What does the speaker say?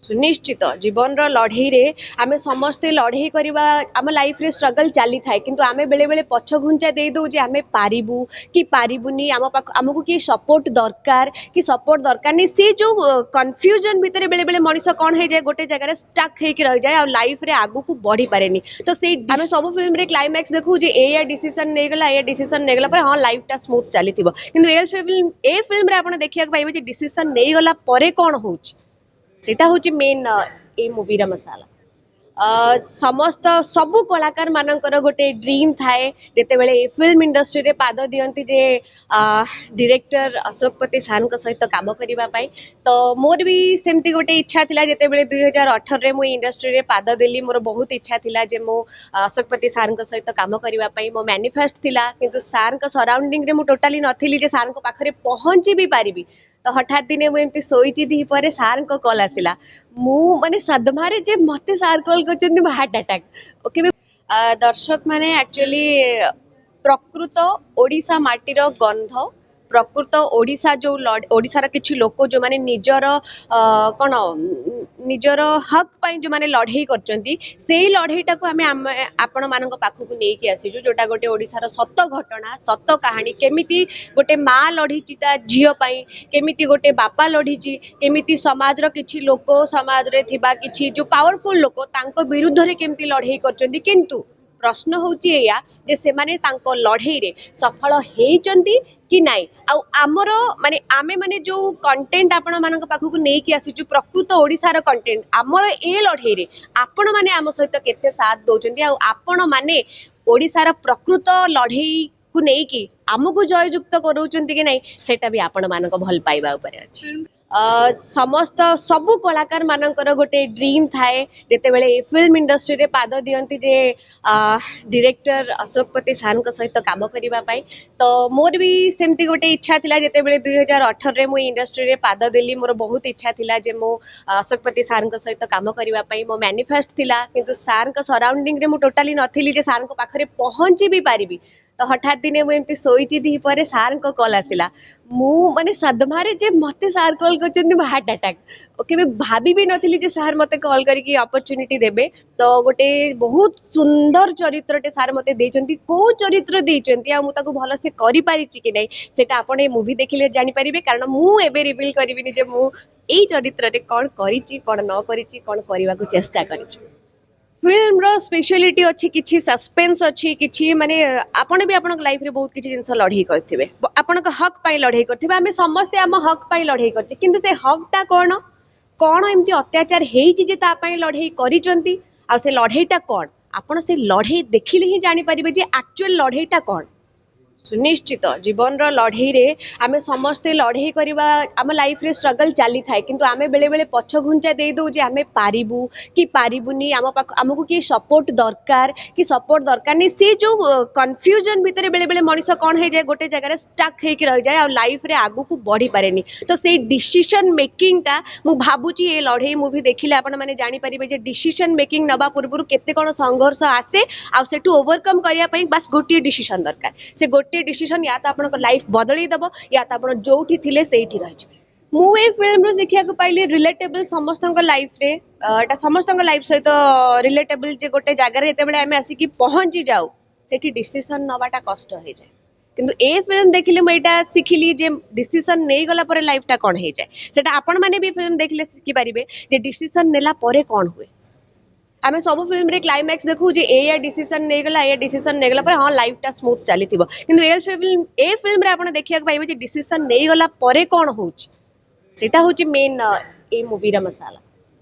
सुनिश्चित जीवन लड़ई रे आमे समस्ते लड़ई करवा आम लाइफ रे स्ट्रगल चली थाए किंतु आमे बेले बेले पछ घुंचा दे दउ जे आमे पारिबू कि पारिबुनी आमको कि सपोर्ट दरकार कि सपोर्ट दरकार नहीं से जो कंफ्यूजन भितर बेले बेले मनीष कौन हो जाए गोटे जगह स्टक होकर रही जाए और लाइफ रे आगु को बढ़ी पारेनी तो से आमे सब फिल्म रे क्लाइमैक्स देखू जे ए डिसीजन नहीं गला ए डिसीजन नहीं गला पर हां लाइफ टा स्मूथ चली थिबो किंतु ए फिल्म रे आपण देखिया पाइबे जे डिसीजन नहीं गला परे कोन होउची सेटा होची मेन ए मूवी रा मसाला समस्त सबु कलाकार मानकर गोटे ड्रीम थाए जेतेबेले ए फिल्म इंडस्ट्री रे पाद दियंती जे डायरेक्टर अशोकपति सार सहित काम करिबा पाई तो मोर भी सेमती गोटे इच्छा थिला जेतेबेले 2018 रे मु इंडस्ट्री रे पाद देली मोर बहुत इच्छा थिला जे मो अशोकपति सार सहित काम करिबा पाई मो मैनिफेस्ट थिला किंतु सार सराउंडिंग रे मु टोटली नथिली जे सार पाखरे पहुंची भी पारिबी तो हठात दिने मुझे शोची दी पर सार को कॉल आसला मु माने सदमारे जे मते सार कॉल कर हार्ट अटैक ओके दर्शक माने एक्चुअली प्रकृत ओडिशा माटीर गंध प्रकृत ओडिशा जो ओडिशार किछि लोक जो माने निजर कौन निजर हक पाई जो माने लड़ई करचंती सेही लड़ईटा को आमे आपण मानक पाखु को नेकी आसीजु जोटा गोटे ओडिशार सत घटना सत कहानी केमिति गोटे माँ लड़ीची ता झियो पाई केमिति गोटे बापा लड़ीची केमिति समाज रो किछि लोक समाज रे थिबा किछि जो पावरफुल लोक तांको विरुद्ध रे केमिति लड़ई करचंती किंतु प्रश्न होची एया जे से माने तांको लड़ई रे सफल हेचंती कि नाई आमर माने आमे माने जो कंटेंट आपण मानक पाखु नहीं कि आसीचु प्रकृत ओडिशार कंटेंट आमर ए लड़ई रे आपण माने आम सहित केते साथ दउचंती आपण माने ओडिशार प्रकृत लड़ई को नहीं कि आमको जययुक्त करौचंती कि नहीं सेटा भी आपण मानक भल पाइबा ऊपर अछि समस्त सबु कलाकार मानकर गोटे ड्रीम थाए जेतेबेले ए फिल्म इंडस्ट्री रे पाद दियंती जे डायरेक्टर अशोकपति सार सहित काम करिबा पाई तो मोर भी सेमती गोटे इच्छा थिला जेतेबेले 2018 रे मु इंडस्ट्री रे पाद देली मोर बहुत इच्छा थिला जे मो अशोकपति सार सहित काम करिबा पाई मो मैनिफेस्ट थिला किंतु सार सराउंडिंग रे मु टोटली नथिली जे सार पाखरे पहुंची भी पारिबी तो हठात दिने मुझे शोची दी पर सार को कॉल आसला मु माने सदमारे जे मते सार कॉल कर हार्ट अटैक ओके भाभी भी नथिली जे सार मते कॉल करके अपॉर्चुनिटी देबे तो गोटे बहुत सुंदर चरित्रटे सार मते देचंती को चरित्र देचंती आ मु ताको भलो से करि पारिछि कि नै सेटा आपण ए मूवी देखिले जानि परिबे कारण मु एबे रिवील करबिनी जे मु एई चरित्रटे कोन करिछि कोन न करिछि कोन करिवा को चेष्टा करिछि फिल्म रो स्पेशलिटी अच्छी किछि सस्पेंस अच्छी किछि माने आपण भी आपण लाइफ रे बहुत किछि जिंस लड़ई करथिबे आपण को हक पाई लड़ई करथिबे आमे समस्त आम हक पाई लड़ई करछि किंतु से हक ता कोन कोन एम्ति अत्याचार हेछि जे ता पाई लड़ई करिचंती आ से लड़ईटा कोन आपण से लड़ई देखिले ही जानि परिबे जे एक्चुअल लड़ईटा कोन सुनिश्चित जीवन लड़ई रे आमे समस्ते लड़ई करवा आम लाइफ रे स्ट्रगल चली थाए किंतु आमे बेले बेले पछ घुंचा दे दउ जे आमे पारिबू कि पारिबुनी आमको कि सपोर्ट दरकार कि सपोर्ट दरकार नहीं से जो कंफ्यूजन भितर बेले बेले मनीष कौन हो जाए गोटे जगह स्टक होकर रही जाए और लाइफ रे आगु को बढ़ी पारेनी तो से डिसीजन मेकिंग टा मु भाबुची ए लड़ई मूवी देखिले आपण माने जानि परिबे जे डिसीजन मेकिंग नबा पूर्व केते कोन संघर्ष आसे आ सेटू ओवरकम करिया पई बस गोटे डिसीजन दरकार से गोटे डिसीजन या तो आपन लाइफ बदली दबो या तो आपन जोठी थिले सेठी रह जाबे मु ए फिल्म रो सिखिया को पाइले रिलेटेबल समस्त लाइफ रे एटा समस्त लाइफ सहित रिलेटेबल जे गोटे जगह एते बेले आमे आसी कि पहुंची जाऊ सेठी डिसीजन नबाटा कष्ट हो जाए किंतु ए फिल्म देखिले मैं एटा सिखिली जे डिसीजन नै गला पर लाइफटा कोन हो जाए सेटा आपन माने भी फिल्म देखिले सिखि परिबे जे डिसीजन नेला परे कोन हुए आमे सब फिल्म रे क्लाइमैक्स देखू जे ए डिसीजन नै गला ए डिसीजन नै गला पर हां लाइफटा स्मूथ चली थिबो किंतु ए फिल्म रे आपण देखिया पाइबे जे डिसीजन नै गला परे कोन होउची सेटा होची मेन ए मूवी रा मसाला।